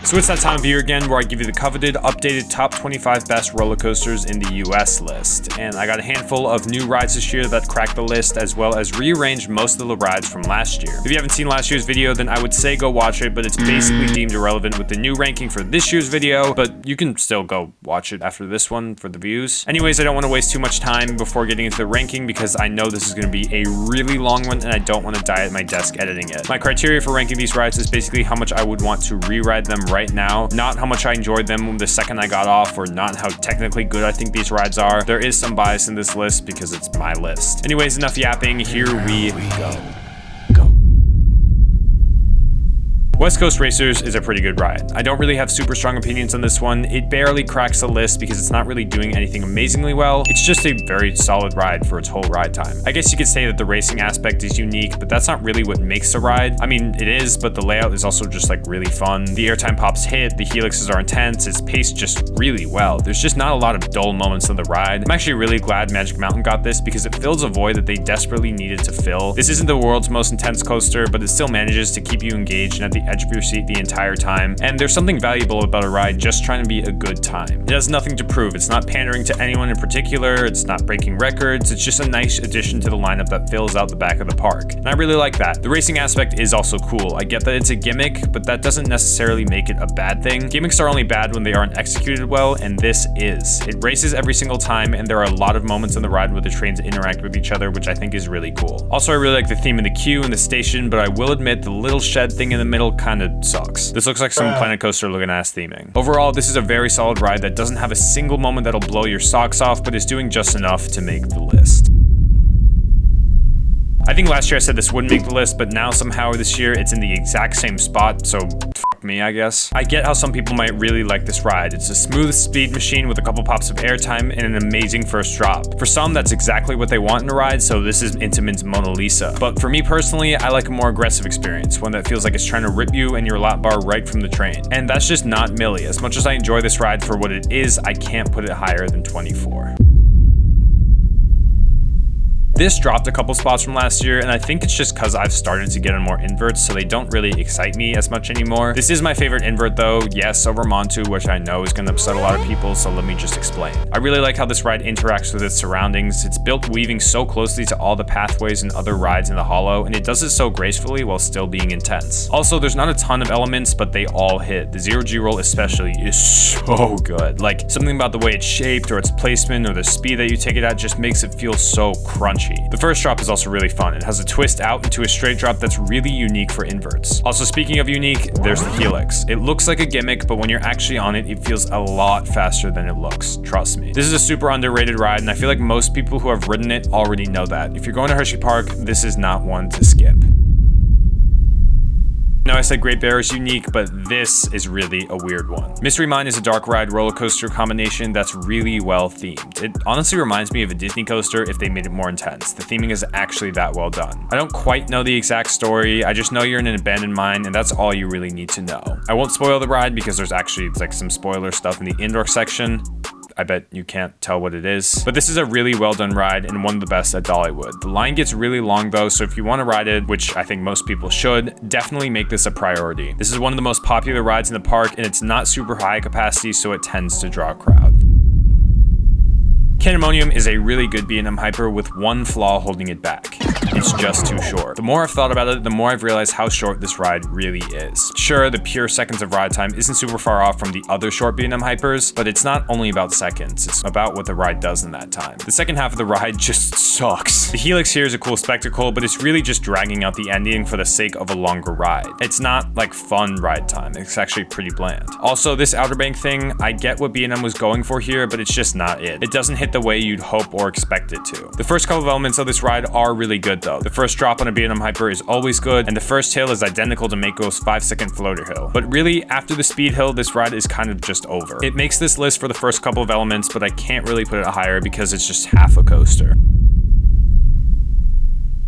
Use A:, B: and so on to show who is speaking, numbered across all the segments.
A: So it's that time of year again where I give you the coveted, updated top 25 best roller coasters in the US list. And I got a handful of new rides this year that cracked the list, as well as rearranged most of the rides from last year. If you haven't seen last year's video, then I would say go watch it, but it's basically deemed irrelevant with the new ranking for this year's video, but you can still go watch it after this one for the views. Anyways, I don't want to waste too much time before getting into the ranking because I know this is going to be a really long one and I don't want to die at my desk editing it. My criteria for ranking these rides is basically how much I would want to re-ride them right now, not how much I enjoyed them the second I got off, or not how technically good I think these rides are. There is some bias in this list because it's my list. Anyways, enough yapping, here we go. West Coast Racers is a pretty good ride. I don't really have super strong opinions on this one. It barely cracks the list because it's not really doing anything amazingly well. It's just a very solid ride for its whole ride time. I guess you could say that the racing aspect is unique, but that's not really what makes the ride. I mean, it is, but the layout is also just like really fun. The airtime pops hit, the helixes are intense, it's paced just really well. There's just not a lot of dull moments of the ride. I'm actually really glad Magic Mountain got this because it fills a void that they desperately needed to fill. This isn't the world's most intense coaster, but it still manages to keep you engaged and at the edge of your seat the entire time, and there's something valuable about a ride just trying to be a good time. It has nothing to prove. It's not pandering to anyone in particular, it's not breaking records, it's just a nice addition to the lineup that fills out the back of the park, and I really like that. The racing aspect is also cool. I get that it's a gimmick, but that doesn't necessarily make it a bad thing. Gimmicks are only bad when they aren't executed well, and this is. It races every single time, and there are a lot of moments in the ride where the trains interact with each other, which I think is really cool. Also, I really like the theme of the queue and the station, but I will admit the little shed thing in the middle kind of sucks. This looks like some Planet Coaster looking ass theming. Overall, this is a very solid ride that doesn't have a single moment that'll blow your socks off, but is doing just enough to make the list. I think last year I said this wouldn't make the list, but now somehow this year it's in the exact same spot, so fuck me, I guess. I get how some people might really like this ride. It's a smooth speed machine with a couple pops of airtime and an amazing first drop. For some, that's exactly what they want in a ride, so this is Intamin's Mona Lisa. But for me personally, I like a more aggressive experience, one that feels like it's trying to rip you and your lap bar right from the train. And that's just not Millie. As much as I enjoy this ride for what it is, I can't put it higher than 24. This dropped a couple spots from last year, and I think it's just because I've started to get on more inverts, so they don't really excite me as much anymore. This is my favorite invert though, yes, over Montu, which I know is going to upset a lot of people, so let me just explain. I really like how this ride interacts with its surroundings. It's built weaving so closely to all the pathways and other rides in the hollow, and it does it so gracefully while still being intense. Also, there's not a ton of elements, but they all hit. The zero G roll especially is so good. Like, something about the way it's shaped, or its placement, or the speed that you take it at just makes it feel so crunchy. The first drop is also really fun. It has a twist out into a straight drop that's really unique for inverts. Also, speaking of unique, there's the helix. It looks like a gimmick, but when you're actually on it, it feels a lot faster than it looks. Trust me. This is a super underrated ride, and I feel like most people who have ridden it already know that. If you're going to Hershey Park, this is not one to skip. Now I said Great Bear is unique, but this is really a weird one. Mystery Mine is a dark ride roller coaster combination that's really well themed. It honestly reminds me of a Disney coaster if they made it more intense. The theming is actually that well done. I don't quite know the exact story, I just know you're in an abandoned mine and that's all you really need to know. I won't spoil the ride because there's actually like some spoiler stuff in the indoor section. I bet you can't tell what it is. But this is a really well done ride and one of the best at Dollywood. The line gets really long though, so if you want to ride it, which I think most people should, definitely make this a priority. This is one of the most popular rides in the park and it's not super high capacity, so it tends to draw a crowd. Canobie is a really good B&M hyper with one flaw holding it back. It's just too short. The more I've thought about it, the more I've realized how short this ride really is. Sure, the pure seconds of ride time isn't super far off from the other short B&M hypers, but it's not only about seconds, it's about what the ride does in that time. The second half of the ride just sucks. The helix here is a cool spectacle, but it's really just dragging out the ending for the sake of a longer ride. It's not like fun ride time, it's actually pretty bland. Also, this Outer Bank thing, I get what B&M was going for here, but it's just not it. It doesn't hit the way you'd hope or expect it to. The first couple of elements of this ride are really good though. The first drop on a B&M hyper is always good, and the first hill is identical to Mako's 5-second floater hill. But really, after the speed hill, this ride is kind of just over. It makes this list for the first couple of elements, but I can't really put it higher because it's just half a coaster.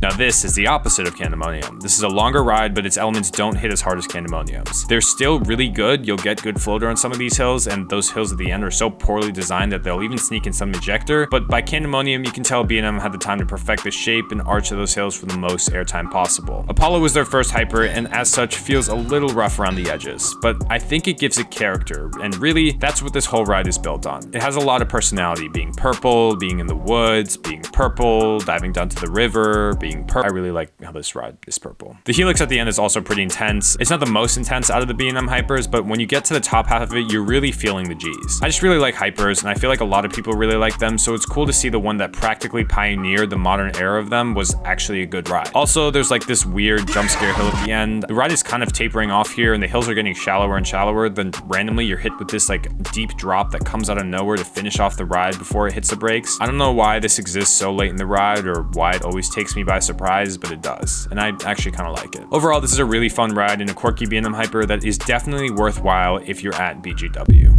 A: Now this is the opposite of Candomonium. This is a longer ride, but its elements don't hit as hard as Candomonium's. They're still really good, you'll get good floater on some of these hills, and those hills at the end are so poorly designed that they'll even sneak in some ejector, but by Candomonium you can tell B&M had the time to perfect the shape and arch of those hills for the most airtime possible. Apollo was their first hyper, and as such feels a little rough around the edges, but I think it gives it character, and really, that's what this whole ride is built on. It has a lot of personality, being purple, being in the woods, being purple, diving down to the river, I really like how this ride is purple. The helix at the end is also pretty intense. It's not the most intense out of the B&M hypers, but when you get to the top half of it, you're really feeling the G's. I just really like hypers, and I feel like a lot of people really like them, so it's cool to see the one that practically pioneered the modern era of them was actually a good ride. Also, there's like this weird jump scare hill at the end. The ride is kind of tapering off here, and the hills are getting shallower and shallower, then randomly you're hit with this like deep drop that comes out of nowhere to finish off the ride before it hits the brakes. I don't know why this exists so late in the ride, or why it always takes me by surprise, but it does, and I actually kind of like it. Overall, this is a really fun ride and a quirky B&M hyper that is definitely worthwhile if you're at BGW.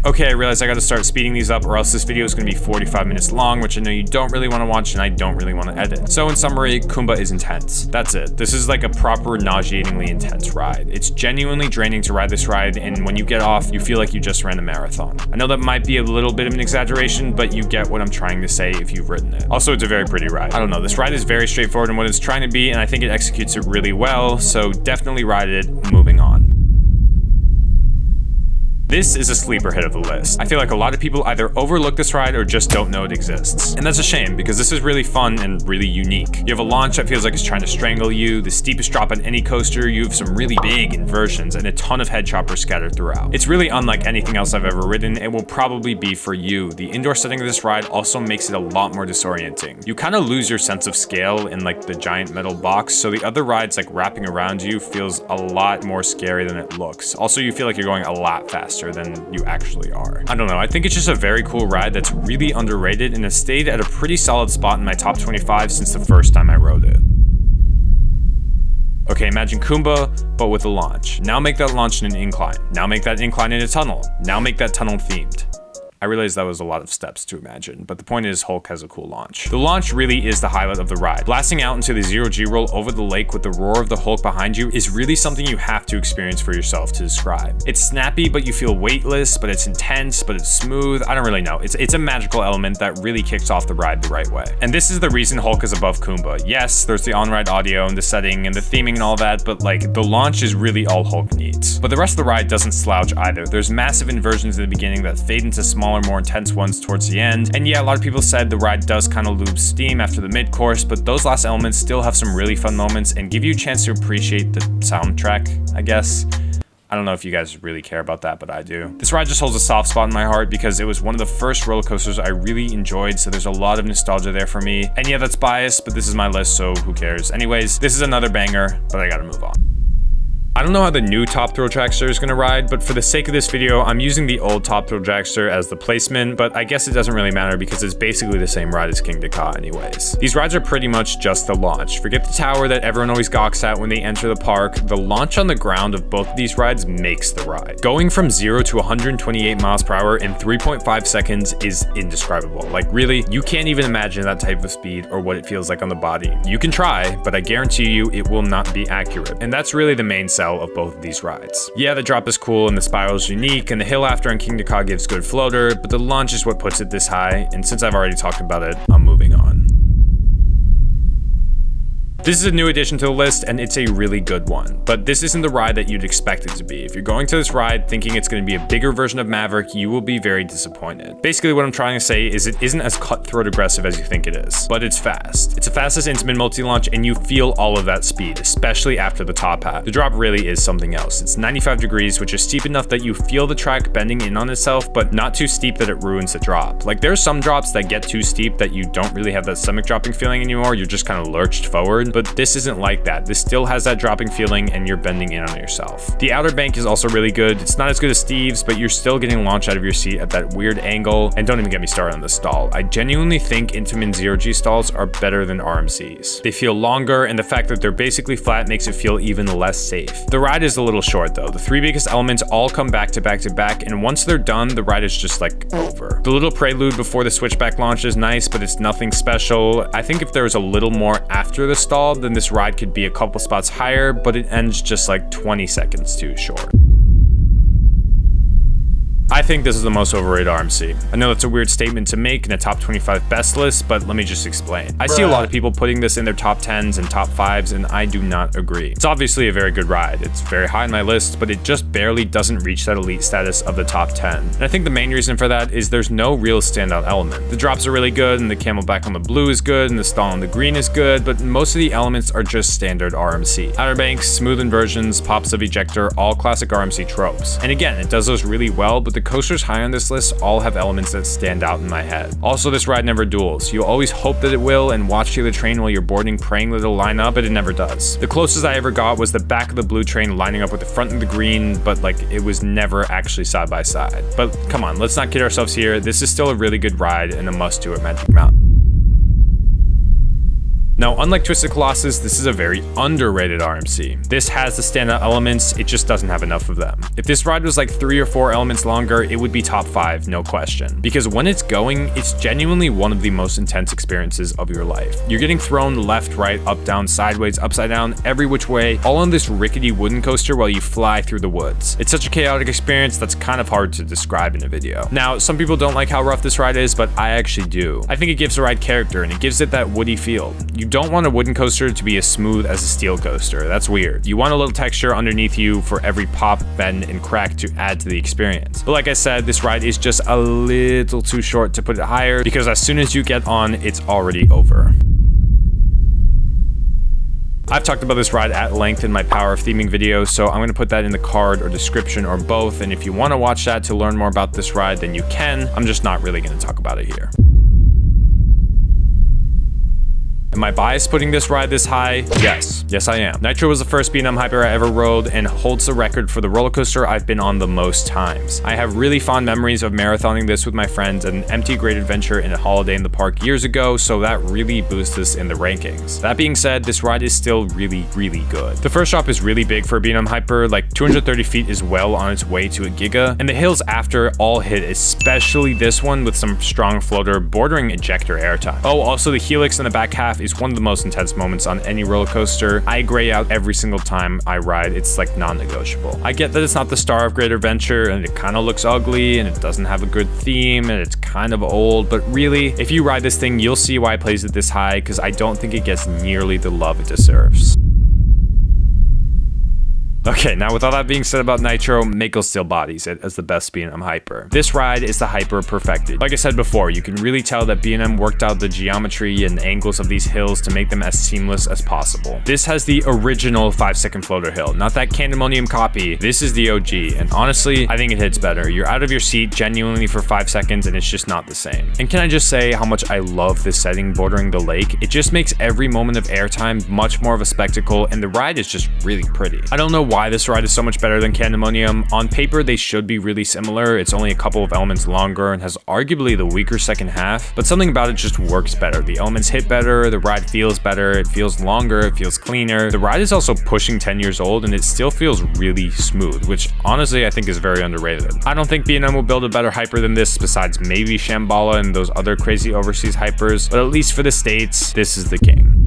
A: Okay, I realize I gotta start speeding these up or else this video is gonna be 45 minutes long, which I know you don't really wanna watch and I don't really wanna edit. So in summary, Kumba is intense. That's it. This is like a proper nauseatingly intense ride. It's genuinely draining to ride this ride, and when you get off, you feel like you just ran a marathon. I know that might be a little bit of an exaggeration, but you get what I'm trying to say if you've ridden it. Also, it's a very pretty ride. I don't know, this ride is very straightforward in what it's trying to be, and I think it executes it really well, so definitely ride it. Moving on. This is a sleeper hit of the list. I feel like a lot of people either overlook this ride or just don't know it exists. And that's a shame, because this is really fun and really unique. You have a launch that feels like it's trying to strangle you, the steepest drop on any coaster, you have some really big inversions, and a ton of head choppers scattered throughout. It's really unlike anything else I've ever ridden. It will probably be for you. The indoor setting of this ride also makes it a lot more disorienting. You kind of lose your sense of scale in like the giant metal box, so the other rides like wrapping around you feels a lot more scary than it looks. Also, you feel like you're going a lot faster than you actually are. I don't know, I think it's just a very cool ride that's really underrated and has stayed at a pretty solid spot in my top 25 since the first time I rode it. Okay, imagine Kumba, but with a launch. Now make that launch in an incline. Now make that incline in a tunnel. Now make that tunnel themed. I realize that was a lot of steps to imagine, but the point is Hulk has a cool launch. The launch really is the highlight of the ride. Blasting out into the zero-G roll over the lake with the roar of the Hulk behind you is really something you have to experience for yourself to describe. It's snappy, but you feel weightless, but it's intense, but it's smooth. I don't really know. It's a magical element that really kicks off the ride the right way. And this is the reason Hulk is above Kumba. Yes, there's the on-ride audio and the setting and the theming and all that, but like the launch is really all Hulk needs. But the rest of the ride doesn't slouch either. There's massive inversions in the beginning that fade into smaller, more intense ones towards the end. And yeah, a lot of people said the ride does kind of lose steam after the mid-course, but those last elements still have some really fun moments and give you a chance to appreciate the soundtrack, I guess. I don't know if you guys really care about that, but I do. This ride just holds a soft spot in my heart because it was one of the first roller coasters I really enjoyed, so there's a lot of nostalgia there for me. And yeah, that's biased, but this is my list, so who cares? Anyways, this is another banger, but I gotta move on. I don't know how the new Top Thrill Dragster is going to ride, but for the sake of this video, I'm using the old Top Thrill Dragster as the placement, but I guess it doesn't really matter because it's basically the same ride as King Dakar anyways. These rides are pretty much just the launch. Forget the tower that everyone always gawks at when they enter the park. The launch on the ground of both of these rides makes the ride. Going from 0 to 128 miles per hour in 3.5 seconds is indescribable. Like really, you can't even imagine that type of speed or what it feels like on the body. You can try, but I guarantee you it will not be accurate. And that's really the main sell of both of these rides. Yeah, the drop is cool and the spiral is unique and the hill after on King Dakar gives good floater, but the launch is what puts it this high, and since I've already talked about it, I'm moving on. This is a new addition to the list, and it's a really good one, but this isn't the ride that you'd expect it to be. If you're going to this ride thinking it's going to be a bigger version of Maverick, you will be very disappointed. Basically, what I'm trying to say is it isn't as cutthroat aggressive as you think it is, but it's fast. It's a fastest Intamin multi-launch, and you feel all of that speed, especially after the top hat. The drop really is something else. It's 95 degrees, which is steep enough that you feel the track bending in on itself, but not too steep that it ruins the drop. Like, there's some drops that get too steep that you don't really have that stomach dropping feeling anymore. You're just kind of lurched forward. but this isn't like that. This still has that dropping feeling and you're bending in on yourself. The outer bank is also really good. It's not as good as Steve's, but you're still getting launched out of your seat at that weird angle. And don't even get me started on the stall. I genuinely think Intamin Zero-G stalls are better than RMCs. They feel longer, and the fact that they're basically flat makes it feel even less safe. The ride is a little short though. The three biggest elements all come back to back to back, and once they're done, the ride is just like over. The little prelude before the switchback launch is nice, but it's nothing special. I think if there was a little more after the stall, then this ride could be a couple spots higher, but it ends just like 20 seconds too short. I think this is the most overrated RMC. I know that's a weird statement to make in a top 25 best list, but let me just explain. I see a lot of people putting this in their top 10s and top 5s, and I do not agree. It's obviously a very good ride. It's very high on my list, but it just barely doesn't reach that elite status of the top 10. And I think the main reason for that is there's no real standout element. The drops are really good, and the camelback on the blue is good, and the stall on the green is good, but most of the elements are just standard RMC. Outer banks, smooth inversions, pops of ejector, all classic RMC tropes. And again, it does those really well, but the coasters high on this list all have elements that stand out in my head. Also, this ride never duels. You always hope that it will and watch the train while you're boarding, praying that it'll line up, but it never does. The closest I ever got was the back of the blue train lining up with the front of the green, but like it was never actually side by side. But come on, let's not kid ourselves here. This is still a really good ride and a must do at Magic Mountain. Now, unlike Twisted Colossus, this is a very underrated RMC. This has the standout elements, it just doesn't have enough of them. If this ride was like 3 or 4 elements longer, it would be top 5, no question. Because when it's going, it's genuinely one of the most intense experiences of your life. You're getting thrown left, right, up, down, sideways, upside down, every which way, all on this rickety wooden coaster while you fly through the woods. It's such a chaotic experience that's kind of hard to describe in a video. Now, some people don't like how rough this ride is, but I actually do. I think it gives the ride character and it gives it that woody feel. You don't want a wooden coaster to be as smooth as a steel coaster. That's weird. You want a little texture underneath you for every pop, bend, and crack to add to the experience. But like I said, this ride is just a little too short to put it higher because as soon as you get on, it's already over. I've talked about this ride at length in my Power of Theming video, so I'm going to put that in the card or description or both, and if you want to watch that to learn more about this ride, then you can. I'm just not really going to talk about it here. Am I biased putting this ride this high? Yes. Yes, I am. Nitro was the first B&M Hyper I ever rode and holds the record for the roller coaster I've been on the most times. I have really fond memories of marathoning this with my friends at an empty Great Adventure in a holiday in the park years ago, so that really boosts us in the rankings. That being said, this ride is still really, really good. The first drop is really big for a B&M Hyper, like 230 feet is well on its way to a giga, and the hills after all hit, especially this one with some strong floater bordering ejector airtime. Oh, also the helix in the back half is one of the most intense moments on any roller coaster. I gray out every single time I ride. It's like non-negotiable. I get that it's not the star of Great Adventure and it kind of looks ugly and it doesn't have a good theme and it's kind of old, but really, if you ride this thing, you'll see why I place it this high because I don't think it gets nearly the love it deserves. Okay, now with all that being said about Nitro, Mako still bodies it as the best B&M Hyper. This ride is the Hyper perfected. Like I said before, you can really tell that B&M worked out the geometry and angles of these hills to make them as seamless as possible. This has the original 5-second floater hill, not that Canobie copy. This is the OG, and honestly, I think it hits better. You're out of your seat genuinely for 5 seconds and it's just not the same. And can I just say how much I love this setting bordering the lake? It just makes every moment of airtime much more of a spectacle, and the ride is just really pretty. I don't know why this ride is so much better than Canobie. On paper, they should be really similar. It's only a couple of elements longer and has arguably the weaker second half, but something about it just works better. The elements hit better, the ride feels better, it feels longer, it feels cleaner. The ride is also pushing 10 years old and it still feels really smooth, which honestly I think is very underrated. I don't think B&M will build a better Hyper than this besides maybe Shambhala and those other crazy overseas Hypers, but at least for the States, this is the king.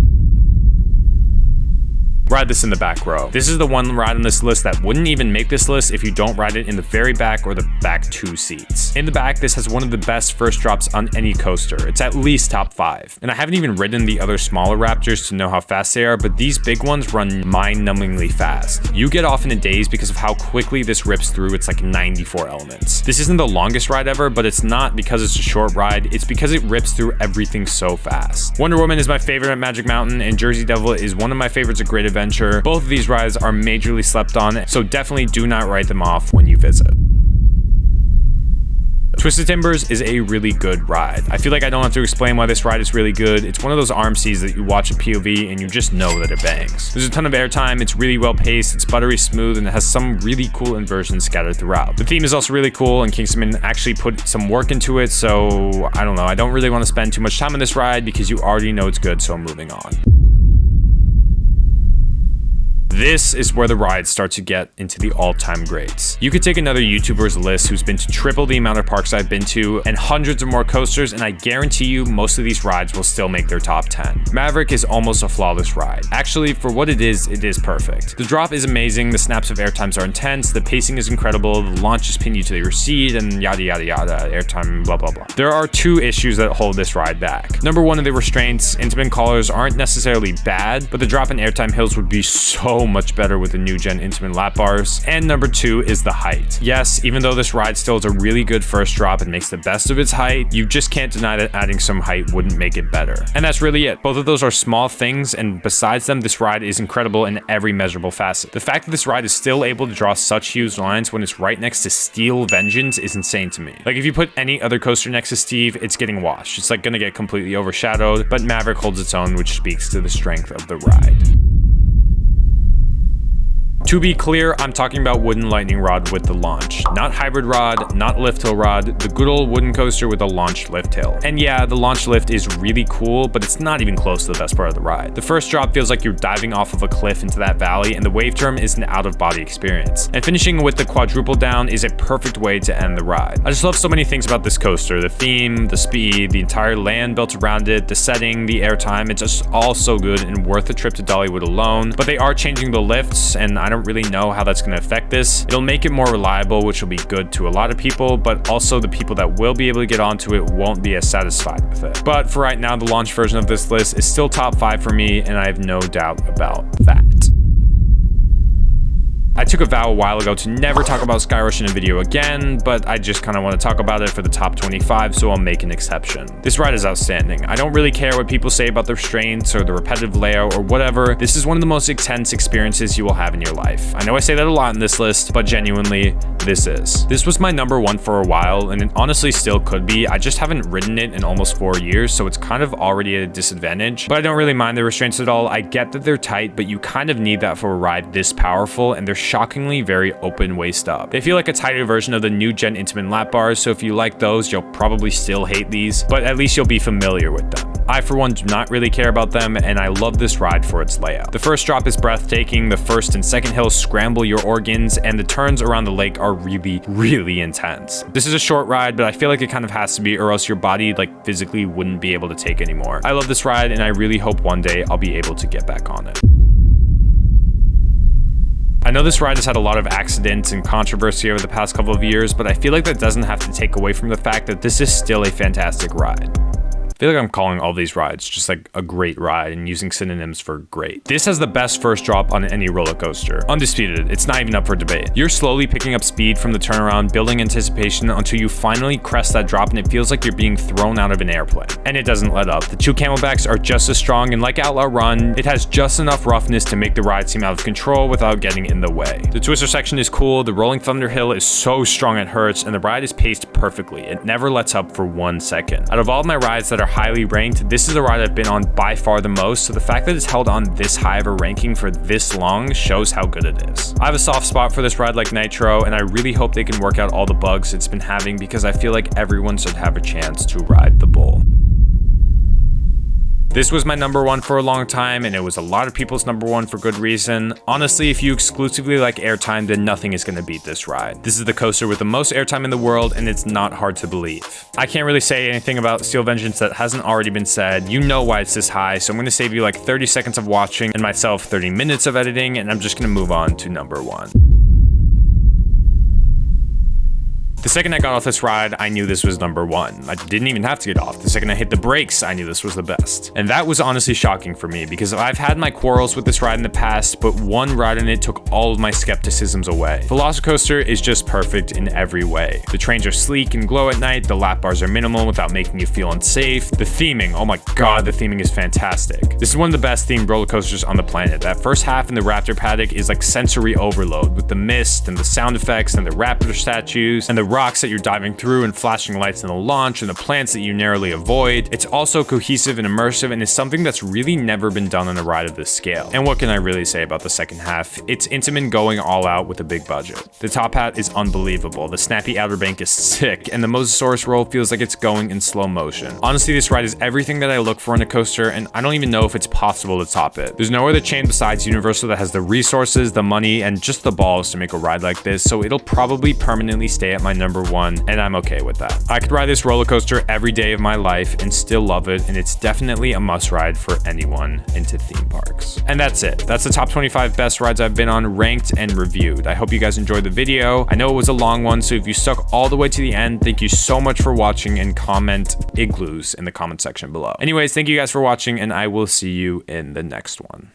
A: Ride this in the back row. This is the one ride on this list that wouldn't even make this list if you don't ride it in the very back or the back 2 seats. In the back, this has one of the best first drops on any coaster. It's at least top 5. And I haven't even ridden the other smaller Raptors to know how fast they are, but these big ones run mind-numbingly fast. You get off in a daze because of how quickly this rips through its like 94 elements. This isn't the longest ride ever, but it's not because it's a short ride, it's because it rips through everything so fast. Wonder Woman is my favorite at Magic Mountain, and Jersey Devil is one of my favorites at Great Adventure. Both of these rides are majorly slept on, so definitely do not write them off when you visit. Twisted Timbers is a really good ride. I feel like I don't have to explain why this ride is really good. It's one of those RMCs that you watch a POV and you just know that it bangs. There's a ton of airtime, it's really well paced, it's buttery smooth, and it has some really cool inversions scattered throughout. The theme is also really cool, and Kingsman actually put some work into it, so I don't know. I don't really want to spend too much time on this ride because you already know it's good, so I'm moving on. This is where the rides start to get into the all-time greats. You could take another YouTuber's list who's been to triple the amount of parks I've been to and hundreds of more coasters, and I guarantee you most of these rides will still make their top 10. Maverick is almost a flawless ride. Actually, for what it is perfect. The drop is amazing, the snaps of airtimes are intense, the pacing is incredible, the launches pin you to your seat, and yada yada yada, airtime blah blah blah. There are two issues that hold this ride back. Number one are the restraints. Intamin collars aren't necessarily bad, but the drop in airtime hills would be so much better with the new gen Intamin lap bars. And number two is the height. Yes, even though this ride still is a really good first drop and makes the best of its height, you just can't deny that adding some height wouldn't make it better. And that's really it. Both of those are small things, and besides them, this ride is incredible in every measurable facet. The fact that this ride is still able to draw such huge lines when it's right next to Steel Vengeance is insane to me. Like, if you put any other coaster next to Steve, it's getting washed. It's like gonna get completely overshadowed, but Maverick holds its own, which speaks to the strength of the ride. To be clear, I'm talking about wooden lightning rod with the launch. Not hybrid rod, not lift hill rod, the good old wooden coaster with a launched lift hill. And yeah, the launch lift is really cool, but it's not even close to the best part of the ride. The first drop feels like you're diving off of a cliff into that valley, and the wave term is an out-of-body experience. And finishing with the quadruple down is a perfect way to end the ride. I just love so many things about this coaster. The theme, the speed, the entire land built around it, the setting, the airtime, it's just all so good and worth a trip to Dollywood alone. But they are changing the lifts, and I don't really know how that's going to affect this. It'll make it more reliable, which will be good to a lot of people, but also the people that will be able to get onto it won't be as satisfied with it. But for right now, the launch version of this list is still top 5 for me, and I have no doubt about that. I took a vow a while ago to never talk about Skyrush in a video again, but I just kind of want to talk about it for the top 25, so I'll make an exception. This ride is outstanding. I don't really care what people say about the restraints or the repetitive layout or whatever. This is one of the most intense experiences you will have in your life. I know I say that a lot in this list, but genuinely, this is. This was my number one for a while, and it honestly still could be. I just haven't ridden it in almost 4 years, so it's kind of already at a disadvantage, but I don't really mind the restraints at all. I get that they're tight, but you kind of need that for a ride this powerful, and they're shockingly very open waist up. They feel like a tighter version of the new gen Intamin lap bars, so if you like those, you'll probably still hate these, but at least you'll be familiar with them. I, for one, do not really care about them, and I love this ride for its layout. The first drop is breathtaking, the first and second hills scramble your organs, and the turns around the lake are really, really intense. This is a short ride, but I feel like it kind of has to be, or else your body like physically wouldn't be able to take anymore. I love this ride, and I really hope one day I'll be able to get back on it. I know this ride has had a lot of accidents and controversy over the past couple of years, but I feel like that doesn't have to take away from the fact that this is still a fantastic ride. I feel like I'm calling all these rides just like a great ride and using synonyms for great. This has the best first drop on any roller coaster. Undisputed, it's not even up for debate. You're slowly picking up speed from the turnaround, building anticipation until you finally crest that drop and it feels like you're being thrown out of an airplane. And it doesn't let up. The two camelbacks are just as strong, and like Outlaw Run, it has just enough roughness to make the ride seem out of control without getting in the way. The twister section is cool, the Rolling Thunder Hill is so strong it hurts, and the ride is paced perfectly. It never lets up for 1 second. Out of all of my rides that are highly ranked, this is the ride I've been on by far the most, so the fact that it's held on this high of a ranking for this long shows how good it is. I have a soft spot for this ride like Nitro, and I really hope they can work out all the bugs it's been having because I feel like everyone should have a chance to ride the bull. This was my number one for a long time, and it was a lot of people's number one for good reason. Honestly, if you exclusively like airtime, then nothing is going to beat this ride. This is the coaster with the most airtime in the world, and it's not hard to believe. I can't really say anything about Steel Vengeance that hasn't already been said. You know why it's this high, so I'm going to save you like 30 seconds of watching and myself 30 minutes of editing, and I'm just going to move on to number one. The second I got off this ride, I knew this was number one. I didn't even have to get off. The second I hit the brakes, I knew this was the best. And that was honestly shocking for me because I've had my quarrels with this ride in the past, but one ride in it took all of my skepticisms away. VelociCoaster is just perfect in every way. The trains are sleek and glow at night, the lap bars are minimal without making you feel unsafe. The theming, oh my god, the theming is fantastic. This is one of the best themed roller coasters on the planet. That first half in the Raptor paddock is like sensory overload with the mist and the sound effects and the raptor statues and the rocks that you're diving through and flashing lights in the launch and the plants that you narrowly avoid. It's also cohesive and immersive, and is something that's really never been done on a ride of this scale. And what can I really say about the second half? It's Intamin going all out with a big budget. The top hat is unbelievable, the snappy outer bank is sick, and the Mosasaurus roll feels like it's going in slow motion. Honestly, this ride is everything that I look for in a coaster, and I don't even know if it's possible to top it. There's no other chain besides Universal that has the resources, the money, and just the balls to make a ride like this, so it'll probably permanently stay at my number one, and I'm okay with that. I could ride this roller coaster every day of my life and still love it, and it's definitely a must ride for anyone into theme parks. And that's it. That's the top 25 best rides I've been on, ranked and reviewed. I hope you guys enjoyed the video. I know it was a long one, so if you stuck all the way to the end, thank you so much for watching, and comment igloos in the comment section below. Anyways, thank you guys for watching, and I will see you in the next one.